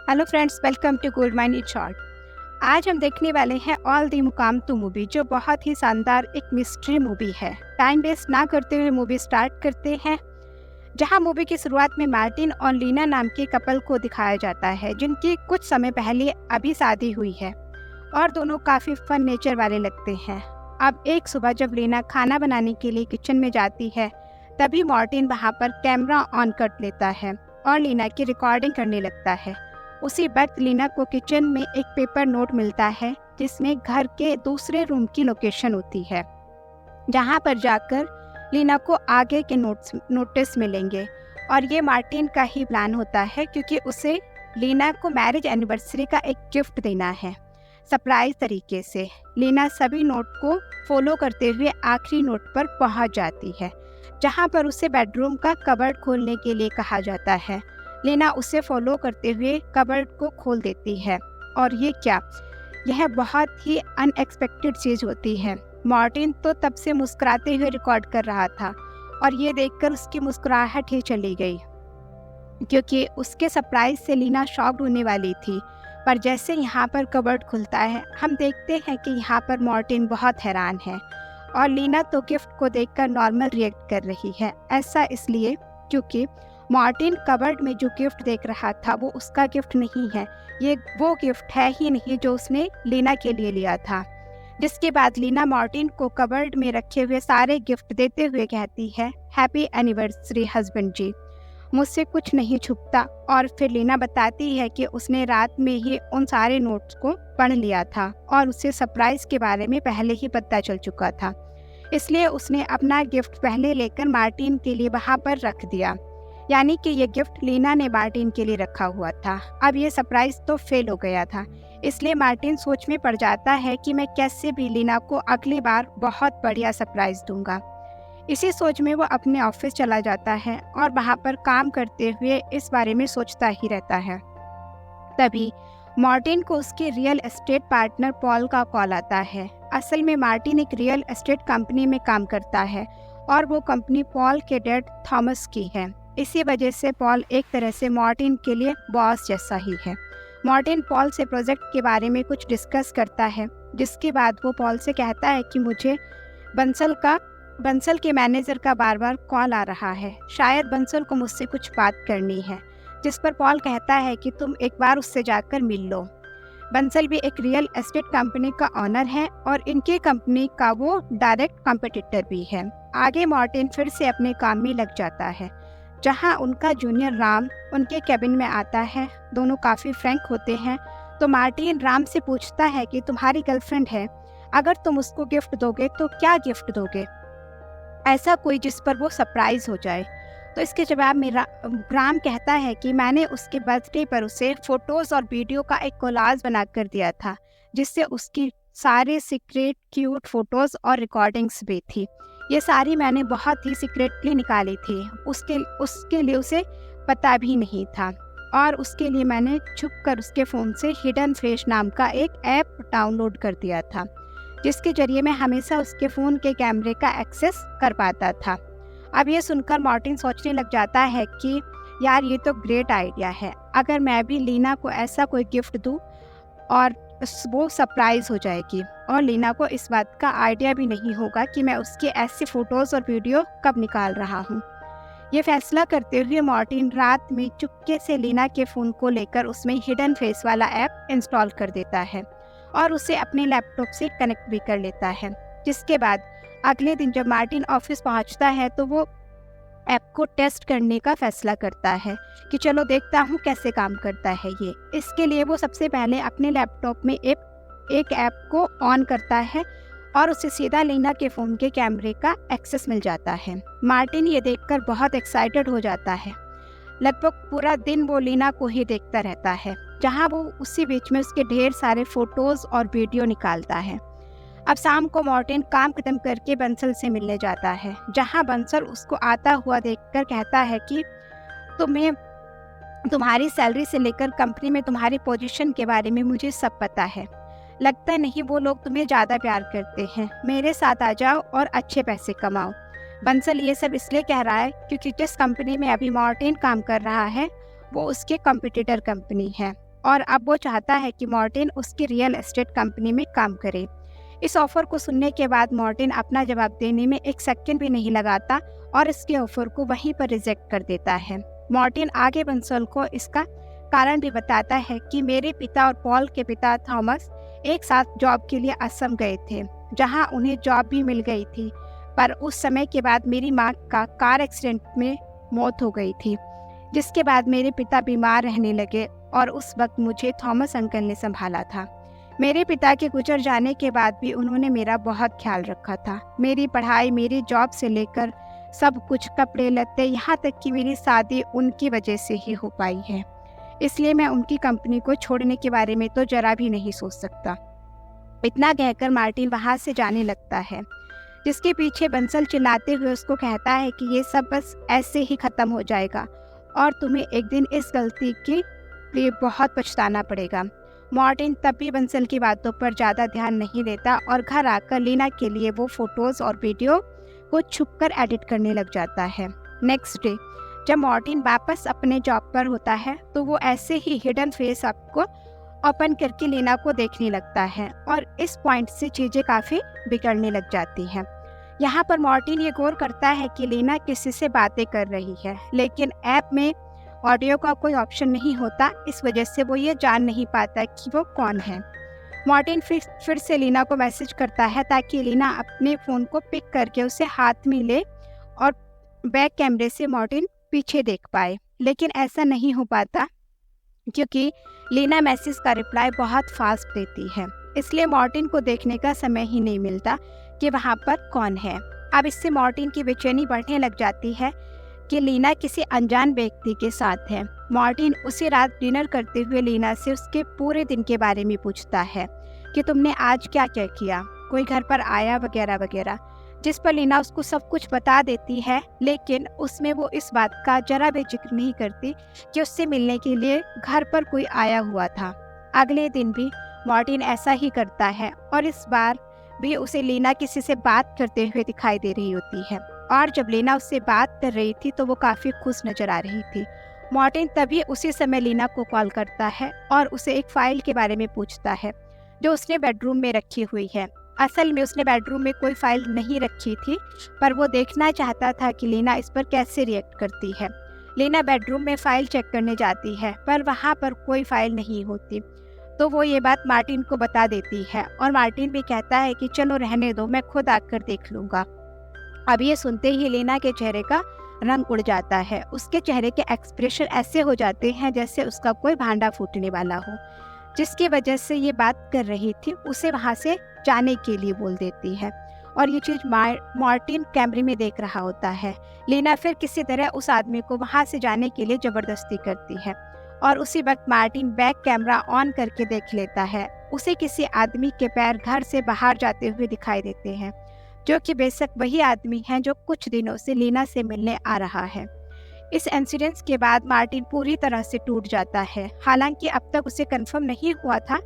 Hello friends, welcome to gold mine in short. आज हम देखने वाले हैं ऑल दी मुकाम टू मूवी, जो बहुत ही शानदार एक मिस्ट्री मूवी है। टाइम वेस्ट ना करते हुए मूवी स्टार्ट करते हैं, जहां मूवी की शुरुआत में मार्टिन और लीना नाम के कपल को दिखाया जाता है, जिनकी कुछ समय पहले अभी शादी हुई है और दोनों काफ़ी फन नेचर वाले लगते हैं। अब एक सुबह जब लीना खाना बनाने के लिए किचन में जाती है, तभी मार्टिन वहां पर कैमरा ऑन कर लेता है और लीना की रिकॉर्डिंग करने लगता है। उसी वक्त लीना को किचन में एक पेपर नोट मिलता है, जिसमें घर के दूसरे रूम की लोकेशन होती है, जहां पर जाकर लीना को आगे के नोटिस मिलेंगे। और ये मार्टिन का ही प्लान होता है, क्योंकि उसे लीना को मैरिज एनिवर्सरी का एक गिफ्ट देना है सरप्राइज तरीके से। लीना सभी नोट को फॉलो करते हुए आखिरी नोट पर पहुंच जाती है, जहां पर उसे बेडरूम का कबर्ड खोलने के लिए कहा जाता है। लीना उसे फॉलो करते हुए कबर्ड को खोल देती है, और ये क्या, यह बहुत ही अनएक्सपेक्टेड चीज़ होती है। मार्टिन तो तब से मुस्कुराते हुए रिकॉर्ड कर रहा था, और ये देखकर उसकी मुस्कुराहट ही चली गई, क्योंकि उसके सरप्राइज से लीना शॉक्ड होने वाली थी। पर जैसे यहाँ पर कबर्ड खुलता है, हम देखते हैं कि यहाँ पर मार्टिन बहुत हैरान है, और लीना तो गिफ्ट को देखकर नॉर्मल रिएक्ट कर रही है। ऐसा इसलिए क्योंकि मार्टिन कबर्ड में जो गिफ्ट देख रहा था वो उसका गिफ्ट नहीं है, ये वो गिफ्ट है ही नहीं जो उसने लीना के लिए लिया था। जिसके बाद लीना मार्टिन को कबर्ड में रखे हुए सारे गिफ्ट देते हुए कहती है, हैप्पी एनिवर्सरी हस्बैंड जी, मुझसे कुछ नहीं छुपता। और फिर लीना बताती है कि उसने रात में ही उन सारे नोट्स को पढ़ लिया था और उसे सरप्राइज के बारे में पहले ही पता चल चुका था, इसलिए उसने अपना गिफ्ट पहले लेकर मार्टिन के लिए वहाँ पर रख दिया। यानी कि ये गिफ्ट लीना ने मार्टिन के लिए रखा हुआ था। अब ये सरप्राइज तो फेल हो गया था, इसलिए मार्टिन सोच में पड़ जाता है कि मैं कैसे भी लीना को अगली बार बहुत बढ़िया सरप्राइज दूंगा। इसी सोच में वो अपने ऑफिस चला जाता है और वहाँ पर काम करते हुए इस बारे में सोचता ही रहता है। तभी मार्टिन को उसके रियल एस्टेट पार्टनर पॉल का कॉल आता है। असल में मार्टिन एक रियल एस्टेट कंपनी में काम करता है, और वो कंपनी पॉल के डैड थॉमस की है। इसी वजह से पॉल एक तरह से मार्टिन के लिए बॉस जैसा ही है। मार्टिन पॉल से प्रोजेक्ट के बारे में कुछ डिस्कस करता है, जिसके बाद वो पॉल से कहता है कि मुझे बंसल के मैनेजर का बार बार कॉल आ रहा है, शायद बंसल को मुझसे कुछ बात करनी है। जिस पर पॉल कहता है कि तुम एक बार उससे जाकर मिल लो। बंसल भी एक रियल एस्टेट कंपनी का ऑनर है, और इनकी कंपनी का वो डायरेक्ट कॉम्पिटिटर भी है। आगे मार्टिन फिर से अपने काम में लग जाता है, जहां उनका जूनियर राम उनके कैबिन में आता है। दोनों काफ़ी फ्रैंक होते हैं, तो मार्टिन राम से पूछता है कि तुम्हारी गर्लफ्रेंड है, अगर तुम उसको गिफ्ट दोगे तो क्या गिफ्ट दोगे, ऐसा कोई जिस पर वो सरप्राइज हो जाए। तो इसके जवाब में राम कहता है कि मैंने उसके बर्थडे पर उसे फोटोज़ और वीडियो का एक कोलाज बना कर दिया था, जिससे उसकी सारे सीक्रेट क्यूट फोटोज़ और रिकॉर्डिंग्स भी थी। ये सारी मैंने बहुत ही सीक्रेटली निकाली थी, उसके लिए उसे पता भी नहीं था, और उसके लिए मैंने छुपकर उसके फ़ोन से हिडन फेस नाम का एक ऐप डाउनलोड कर दिया था, जिसके जरिए मैं हमेशा उसके फ़ोन के कैमरे का एक्सेस कर पाता था। अब ये सुनकर मार्टिन सोचने लग जाता है कि यार, ये तो ग्रेट आइडिया है। अगर मैं भी लीना को ऐसा कोई गिफ्ट दूँ और वो सरप्राइज़ हो जाएगी, और लीना को इस बात का आइडिया भी नहीं होगा कि मैं उसके ऐसे फ़ोटोज़ और वीडियो कब निकाल रहा हूँ। ये फैसला करते हुए मार्टिन रात में चुपके से लीना के फ़ोन को लेकर उसमें हिडन फेस वाला ऐप इंस्टॉल कर देता है, और उसे अपने लैपटॉप से कनेक्ट भी कर लेता है। जिसके बाद अगले दिन जब मार्टिन ऑफिस पहुँचता है, तो वो ऐप को टेस्ट करने का फैसला करता है कि चलो देखता हूँ कैसे काम करता है ये। इसके लिए वो सबसे पहले अपने लैपटॉप में एक ऐप को ऑन करता है, और उसे सीधा लीना के फ़ोन के कैमरे का एक्सेस मिल जाता है। मार्टिन ये देखकर बहुत एक्साइटेड हो जाता है। लगभग पूरा दिन वो लीना को ही देखता रहता है, जहाँ वो उसी बीच में उसके ढेर सारे फोटोज़ और वीडियो निकालता है। अब शाम को मार्टिन काम खत्म करके बंसल से मिलने जाता है, जहां बंसल उसको आता हुआ देखकर कहता है कि तुम्हें तुम्हारी सैलरी से लेकर कंपनी में तुम्हारी पोजीशन के बारे में मुझे सब पता है। लगता नहीं वो लोग तुम्हें ज़्यादा प्यार करते हैं। मेरे साथ आ जाओ और अच्छे पैसे कमाओ। बंसल ये सब इसलिए कह रहा है क्योंकि जिस कंपनी में अभी मार्टिन काम कर रहा है वो उसके कॉम्पिटिटर कंपनी है, और अब वो चाहता है कि मार्टिन उसकी रियल एस्टेट कंपनी में काम करे। इस ऑफर को सुनने के बाद मार्टिन अपना जवाब देने में एक सेकंड भी नहीं लगाता और इसके ऑफर को वहीं पर रिजेक्ट कर देता है। मार्टिन आगे बंसल को इसका कारण भी बताता है कि मेरे पिता और पॉल के पिता थॉमस एक साथ जॉब के लिए असम गए थे, जहां उन्हें जॉब भी मिल गई थी, पर उस समय के बाद मेरी मां का कार एक्सीडेंट में मौत हो गई थी, जिसके बाद मेरे पिता बीमार रहने लगे और उस वक्त मुझे थॉमस अंकल ने संभाला था। मेरे पिता के गुजर जाने के बाद भी उन्होंने मेरा बहुत ख्याल रखा था। मेरी पढ़ाई, मेरी जॉब से लेकर सब कुछ, कपड़े लत्ते, यहाँ तक कि मेरी शादी उनकी वजह से ही हो पाई है। इसलिए मैं उनकी कंपनी को छोड़ने के बारे में तो जरा भी नहीं सोच सकता। इतना कहकर मार्टिन वहाँ से जाने लगता है, जिसके पीछे बंसल चिल्लाते हुए उसको कहता है कि ये सब बस ऐसे ही ख़त्म हो जाएगा और तुम्हें एक दिन इस गलती के लिए बहुत पछताना पड़ेगा। मार्टिन तब भी बंसल की बातों पर ज़्यादा ध्यान नहीं देता और घर आकर लीना के लिए वो फ़ोटोज़ और वीडियो को छुपकर एडिट करने लग जाता है। नेक्स्ट डे जब मार्टिन वापस अपने जॉब पर होता है तो वो ऐसे ही हिडन फेस ऐप को ओपन करके लीना को देखने लगता है और इस पॉइंट से चीज़ें काफ़ी बिगड़ने लग जाती हैं। यहाँ पर मार्टिन ये गौर करता है कि लीना किसी से बातें कर रही है, लेकिन ऐप में ऑडियो का कोई ऑप्शन नहीं होता। इस वजह से वो ये जान नहीं पाता कि वो कौन है। मार्टिन फिर से लीना को मैसेज करता है ताकि लीना अपने फ़ोन को पिक करके उसे हाथ में ले और बैक कैमरे से मार्टिन पीछे देख पाए, लेकिन ऐसा नहीं हो पाता क्योंकि लीना मैसेज का रिप्लाई बहुत फास्ट देती है, इसलिए मार्टिन को देखने का समय ही नहीं मिलता कि वहाँ पर कौन है। अब इससे मार्टिन की बेचैनी बढ़ने लग जाती है कि लीना किसी अनजान व्यक्ति के साथ है। मार्टिन उसी रात डिनर करते हुए लीना से उसके पूरे दिन के बारे में पूछता है कि तुमने आज क्या क्या किया, कोई घर पर आया वगैरह वगैरह, जिस पर लीना उसको सब कुछ बता देती है, लेकिन उसमें वो इस बात का जरा भी जिक्र नहीं करती कि उससे मिलने के लिए घर पर कोई आया हुआ था। अगले दिन भी मार्टिन ऐसा ही करता है और इस बार भी उसे लीना किसी से बात करते हुए दिखाई दे रही होती है और जब लीना उससे बात कर रही थी तो वो काफ़ी खुश नज़र आ रही थी। मार्टिन तभी उसी समय लीना को कॉल करता है और उसे एक फ़ाइल के बारे में पूछता है जो उसने बेडरूम में रखी हुई है। असल में उसने बेडरूम में कोई फाइल नहीं रखी थी, पर वो देखना चाहता था कि लीना इस पर कैसे रिएक्ट करती है। लीना बेडरूम में फ़ाइल चेक करने जाती है पर वहाँ पर कोई फाइल नहीं होती, तो वो ये बात मार्टिन को बता देती है और मार्टिन भी कहता है कि चलो रहने दो, मैं खुद आकर देख लूँगा। अब ये सुनते ही लीना के चेहरे का रंग उड़ जाता है। उसके चेहरे के एक्सप्रेशन ऐसे हो जाते हैं जैसे उसका कोई भांडा फूटने वाला हो। जिसकी वजह से ये बात कर रही थी उसे वहाँ से जाने के लिए बोल देती है और ये चीज़ मार्टिन कैमरे में देख रहा होता है। लीना फिर किसी तरह उस आदमी को वहाँ से जाने के लिए ज़बरदस्ती करती है और उसी वक्त मार्टिन बैक कैमरा ऑन करके देख लेता है। उसे किसी आदमी के पैर घर से बाहर जाते हुए दिखाई देते हैं, जो कि बेशक वही आदमी है जो कुछ दिनों से लीना से मिलने आ रहा है। इस इंसिडेंस के बाद मार्टिन पूरी तरह से टूट जाता है। हालांकि अब तक उसे कंफर्म नहीं हुआ था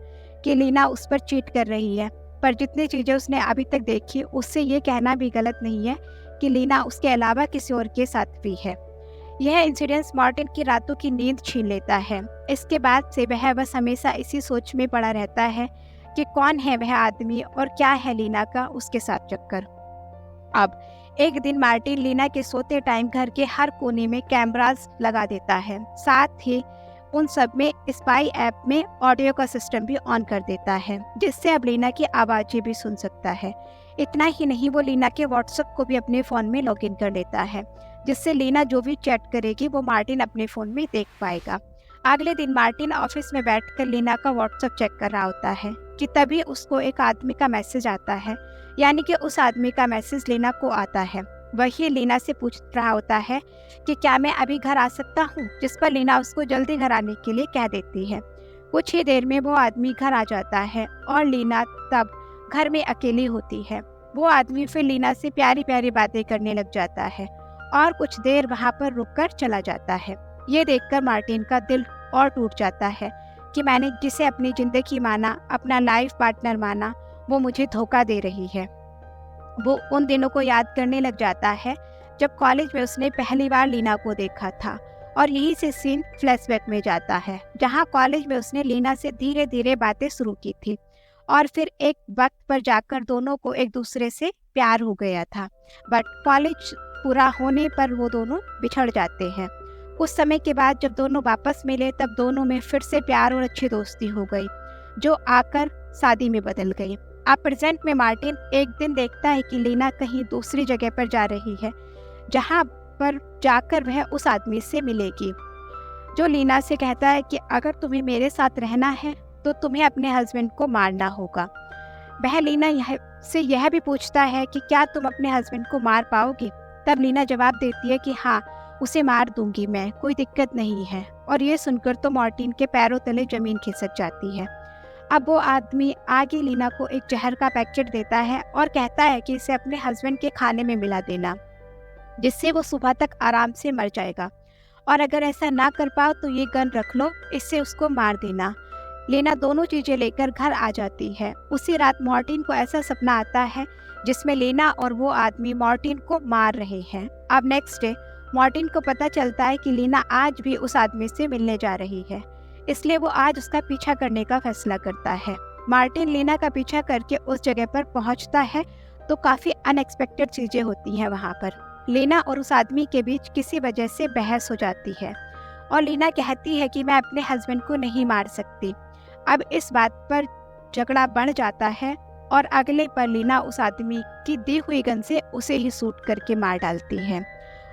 कि लीना उस पर चीट कर रही है, पर जितनी चीज़ें उसने अभी तक देखी उससे ये कहना भी गलत नहीं है कि लीना उसके अलावा किसी और के साथ भी है। यह इंसिडेंस मार्टिन की रातों की नींद छीन लेता है। इसके बाद से वह बस हमेशा इसी सोच में पड़ा रहता है कि कौन है वह आदमी और क्या है लीना का उसके साथ चक्कर। अब एक दिन मार्टिन लीना के सोते टाइम घर के हर कोने में कैमरास लगा देता है, साथ ही उन सब में स्पाई ऐप में ऑडियो का सिस्टम भी ऑन कर देता है, जिससे अब लीना की आवाज़ें भी सुन सकता है। इतना ही नहीं, वो लीना के व्हाट्सएप को भी अपने फ़ोन में लॉगिन कर लेता है, जिससे लीना जो भी चैट करेगी वो मार्टिन अपने फ़ोन में देख पाएगा। अगले दिन मार्टिन ऑफिस में बैठकर लीना का व्हाट्सएप चेक कर रहा होता है कि तभी उसको एक आदमी का मैसेज आता है, यानी कि उस आदमी का मैसेज लीना को आता है। वही लीना से पूछ रहा होता है कि क्या मैं अभी घर आ सकता हूँ, जिस पर लीना उसको जल्दी घर आने के लिए कह देती है। कुछ ही देर में वो आदमी घर आ जाता है और लीना तब घर में अकेली होती है। वो आदमी फिर लीना से प्यारी प्यारी बातें करने लग जाता है और कुछ देर वहाँ पर रुककर चला जाता है। ये देखकर मार्टिन का दिल और टूट जाता है कि मैंने जिसे अपनी ज़िंदगी माना, अपना लाइफ पार्टनर माना, वो मुझे धोखा दे रही है। वो उन दिनों को याद करने लग जाता है जब कॉलेज में उसने पहली बार लीना को देखा था और यहीं से सीन फ्लैशबैक में जाता है, जहाँ कॉलेज में उसने लीना से धीरे धीरे बातें शुरू की थी और फिर एक वक्त पर जाकर दोनों को एक दूसरे से प्यार हो गया था। बट कॉलेज पूरा होने पर वो दोनों बिछड़ जाते हैं। कुछ समय के बाद जब दोनों वापस मिले तब दोनों में फिर से प्यार और अच्छी दोस्ती हो गई, जो आकर शादी में बदल गई। अब प्रेजेंट में मार्टिन एक दिन देखता है कि लीना कहीं दूसरी जगह पर जा रही है, जहाँ पर जाकर वह उस आदमी से मिलेगी जो लीना से कहता है कि अगर तुम्हें मेरे साथ रहना है तो तुम्हें अपने हस्बैंड को मारना होगा। वह लीना यह भी पूछता है कि क्या तुम अपने हस्बैंड को मार पाओगी। तब लीना जवाब देती है कि हाँ, उसे मार दूंगी मैं, कोई दिक्कत नहीं है। और ये सुनकर तो मार्टिन के पैरों तले जमीन खिसक जाती है। अब वो आदमी आगे लीना को एक जहर का पैकेट देता है और कहता है कि इसे अपने हस्बैंड के खाने में मिला देना, जिससे वो सुबह तक आराम से मर जाएगा। और अगर ऐसा ना कर पाओ तो ये गन रख लो, इससे उसको मार देना। लीना दोनों चीज़ें लेकर घर आ जाती है। उसी रात मार्टिन को ऐसा सपना आता है जिसमें लीना और वो आदमी मार्टिन को मार रहे हैं। अब नेक्स्ट डे मार्टिन को पता चलता है कि लीना आज भी उस आदमी से मिलने जा रही है, इसलिए वो आज उसका पीछा करने का फैसला करता है। मार्टिन लीना का पीछा करके उस जगह पर पहुंचता है तो काफ़ी अनएक्सपेक्टेड चीज़ें होती हैं वहाँ पर। लीना और उस आदमी के बीच किसी वजह से बहस हो जाती है और लीना कहती है कि मैं अपने हस्बैंड को नहीं मार सकती। अब इस बात पर झगड़ा बढ़ जाता है और अगले पर लीना उस आदमी की दी हुई गन से उसे ही शूट करके मार डालती है।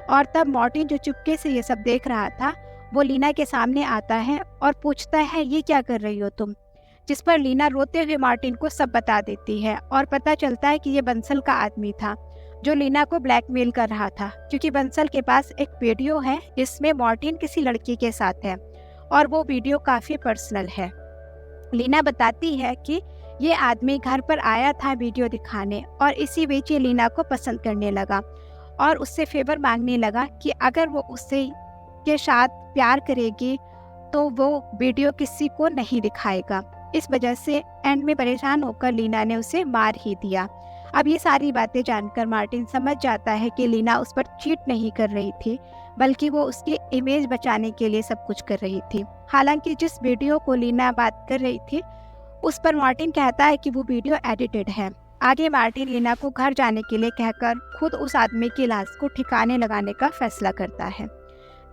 और तब मार्टिन, जो चुपके से ये सब देख रहा था, वो लीना के सामने आता है और पूछता है ये क्या कर रही हो तुम। जिस पर लीना रोते हुए मार्टिन को सब बता देती है और पता चलता है कि ये बंसल का आदमी था जो लीना को ब्लैकमेल कर रहा था, क्योंकि बंसल के पास एक वीडियो है जिसमें मार्टिन किसी लड़की के साथ है और वो वीडियो काफ़ी पर्सनल है। लीना बताती है कि ये आदमी घर पर आया था वीडियो दिखाने और इसी बीच ये लीना को पसंद करने लगा और उससे फेवर मांगने लगा कि अगर वो उससे के साथ प्यार करेगी तो वो वीडियो किसी को नहीं दिखाएगा। इस वजह से एंड में परेशान होकर लीना ने उसे मार ही दिया। अब ये सारी बातें जानकर मार्टिन समझ जाता है कि लीना उस पर चीट नहीं कर रही थी, बल्कि वो उसकी इमेज बचाने के लिए सब कुछ कर रही थी। हालांकि जिस वीडियो को लीना बात कर रही थी उस पर मार्टिन कहता है कि वो वीडियो एडिटेड है। आगे मार्टिन लीना को घर जाने के लिए कहकर खुद उस आदमी की लाश को ठिकाने लगाने का फैसला करता है,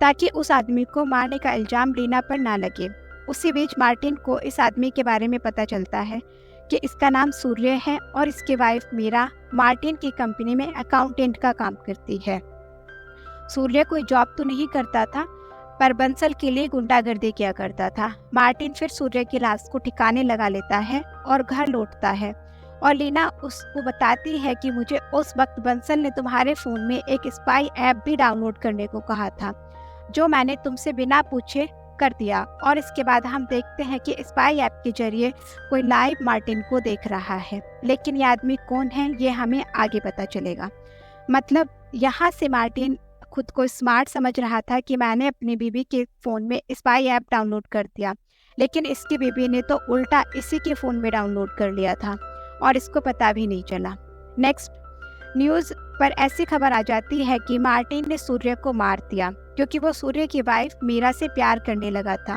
ताकि उस आदमी को मारने का इल्जाम लीना पर ना लगे। उसी बीच मार्टिन को इस आदमी के बारे में पता चलता है कि इसका नाम सूर्य है और इसकी वाइफ मीरा मार्टिन की कंपनी में अकाउंटेंट का काम करती है। सूर्य कोई जॉब तो नहीं करता था, पर बंसल के लिए गुंडागर्दी किया करता था। मार्टिन फिर सूर्य की लाश को ठिकाने लगा लेता है और घर लौटता है और लीना उसको बताती है कि मुझे उस वक्त बंसल ने तुम्हारे फ़ोन में एक स्पाई ऐप भी डाउनलोड करने को कहा था, जो मैंने तुमसे बिना पूछे कर दिया। और इसके बाद हम देखते हैं कि स्पाई ऐप के जरिए कोई लाइव मार्टिन को देख रहा है, लेकिन ये आदमी कौन है ये हमें आगे पता चलेगा। मतलब यहाँ से मार्टिन खुद को स्मार्ट समझ रहा था कि मैंने अपनी बीबी के फ़ोन में स्पाई ऐप डाउनलोड कर दिया, लेकिन इसकी बीबी ने तो उल्टा इसी के फ़ोन में डाउनलोड कर लिया था और इसको पता भी नहीं चला। नेक्स्ट न्यूज़ पर ऐसी खबर आ जाती है कि मार्टिन ने सूर्य को मार दिया क्योंकि वो सूर्य की वाइफ मीरा से प्यार करने लगा था।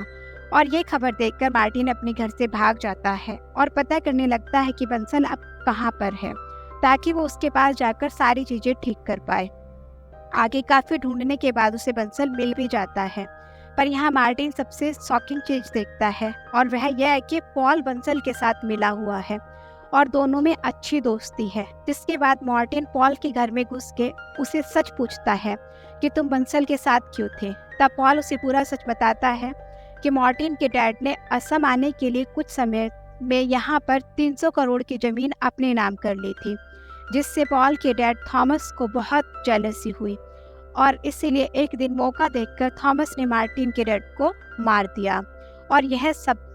और ये खबर देखकर मार्टिन अपने घर से भाग जाता है और पता करने लगता है कि बंसल अब कहाँ पर है, ताकि वो उसके पास जाकर सारी चीज़ें ठीक कर पाए। आगे काफ़ी ढूंढने के बाद उसे बंसल मिल भी जाता है, पर यहाँ मार्टिन सबसे शॉकिंग चीज़ देखता है और वह यह है कि पॉल बंसल के साथ मिला हुआ है और दोनों में अच्छी दोस्ती है। जिसके बाद मार्टिन पॉल के घर में घुस के उसे सच पूछता है कि तुम बंसल के साथ क्यों थे। तब पॉल उसे पूरा सच बताता है कि मार्टिन के डैड ने असम आने के लिए कुछ समय में यहाँ पर 300 करोड़ की ज़मीन अपने नाम कर ली थी, जिससे पॉल के डैड थॉमस को बहुत जेलसी हुई और इसीलिए एक दिन मौका देखकर थॉमस ने मार्टिन के डैड को मार दिया और यह सब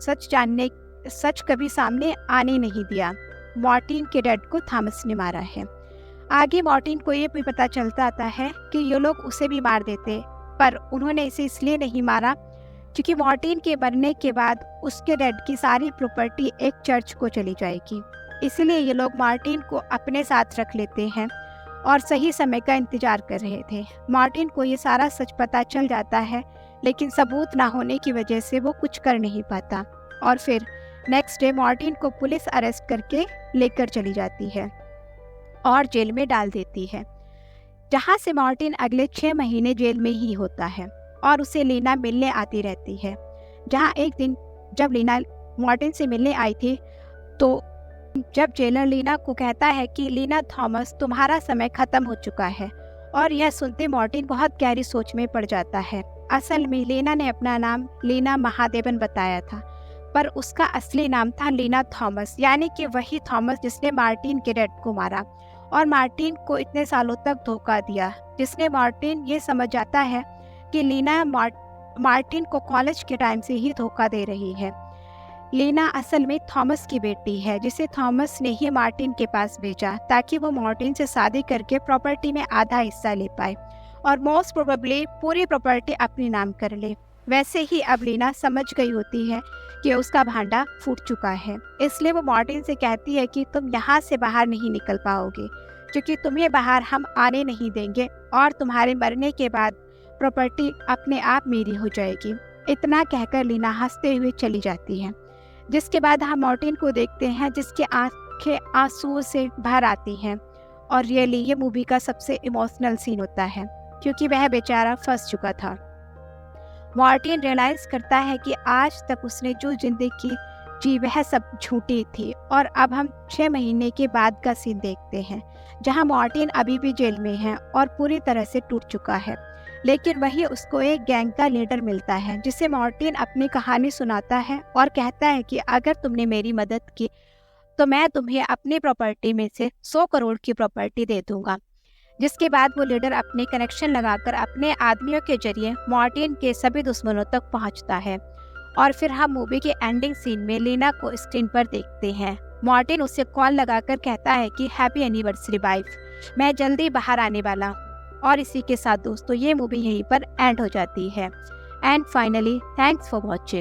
सच कभी सामने आने नहीं दिया। मार्टिन के डैड को थॉमस ने मारा है। आगे मार्टिन को ये भी पता चलता आता है कि ये लोग उसे भी मार देते, पर उन्होंने इसे इसलिए नहीं मारा क्योंकि मार्टिन के मरने के बाद उसके डैड की सारी प्रॉपर्टी एक चर्च को चली जाएगी। इसलिए ये लोग मार्टिन को अपने साथ रख लेते हैं और सही समय का इंतजार कर रहे थे। मार्टिन को ये सारा सच पता चल जाता है लेकिन सबूत ना होने की वजह से वो कुछ कर नहीं पाता। और फिर नेक्स्ट डे मार्टिन को पुलिस अरेस्ट करके लेकर चली जाती है और जेल में डाल देती है, जहाँ से मार्टिन अगले 6 महीने जेल में ही होता है और उसे लीना मिलने आती रहती है। जहाँ एक दिन जब लीना मार्टिन से मिलने आई थी, तो जब जेलर लीना को कहता है कि लीना थॉमस, तुम्हारा समय खत्म हो चुका है, और यह सुनते मार्टिन बहुत गहरी सोच में पड़ जाता है। असल में लीना ने अपना नाम लीना महादेवन बताया था, पर उसका असली नाम था लीना थॉमस, यानी कि वही थॉमस जिसने मार्टिन के डैड को मारा और मार्टिन को इतने सालों तक धोखा दिया, जिसने मार्टिन ये समझ जाता है कि लीना मार्टिन को कॉलेज के टाइम से ही धोखा दे रही है। लीना असल में थॉमस की बेटी है, जिसे थॉमस ने ही मार्टिन के पास भेजा ताकि वो मार्टिन से शादी करके प्रॉपर्टी में आधा हिस्सा ले पाए और मोस्ट प्रोबेबली पूरी प्रॉपर्टी अपने नाम कर ले। वैसे ही अब लीना समझ गई होती है कि उसका भांडा फूट चुका है, इसलिए वो मार्टिन से कहती है कि तुम यहाँ से बाहर नहीं निकल पाओगे, क्योंकि तुम्हें बाहर हम आने नहीं देंगे और तुम्हारे मरने के बाद प्रॉपर्टी अपने आप मेरी हो जाएगी। इतना कहकर लीना हंसते हुए चली जाती है, जिसके बाद हम मार्टिन को देखते हैं जिसकी आंखें आंसुओं से भर आती हैं। और रियली ये मूवी का सबसे इमोशनल सीन होता है, क्योंकि वह बेचारा फंस चुका था। मार्टिन रियलाइज करता है कि आज तक उसने जो जिंदगी जी वह सब झूठी थी, और अब हम 6 महीने के बाद का सीन देखते हैं, जहां मार्टिन अभी भी जेल में है और पूरी तरह से टूट चुका है। लेकिन वही उसको एक गैंग का लीडर मिलता है, जिसे मार्टिन अपनी कहानी सुनाता है और कहता है कि अगर तुमने मेरी मदद की तो मैं तुम्हें अपनी प्रॉपर्टी में से 100 करोड़ की प्रॉपर्टी दे दूंगा। जिसके बाद वो लीडर अपने कनेक्शन लगाकर अपने आदमियों के जरिए मार्टिन के सभी दुश्मनों तक पहुंचता है। और फिर हम मूवी के एंडिंग सीन में लीना को स्क्रीन पर देखते हैं। मार्टिन उसे कॉल लगाकर कहता है कि हैप्पी एनिवर्सरी वाइफ, मैं जल्दी बाहर आने वाला हूँ। और इसी के साथ दोस्तों ये मूवी यहीं पर एंड हो जाती है। And finally thanks for watching.